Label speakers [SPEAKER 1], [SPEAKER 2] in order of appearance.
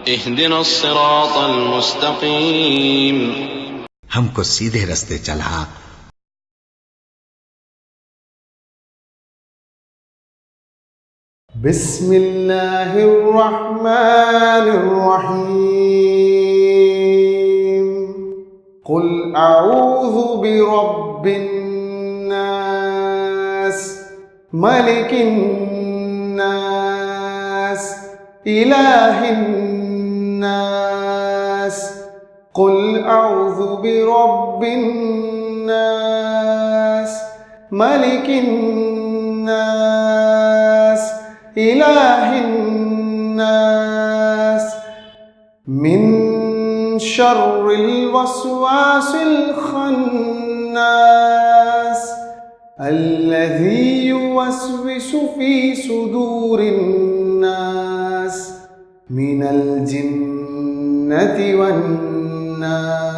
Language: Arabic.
[SPEAKER 1] اهدنا الصراط المستقيم
[SPEAKER 2] हमको सीधे रास्ते चला।
[SPEAKER 3] بسم الله الرحمن الرحيم قل أعوذ برب الناس ملك الناس إله الناس قل أعوذ برب الناس ملك الناس إله الناس من شر الوسواس الخناس الذي يوسوس في صدور الناس من الجنة والناس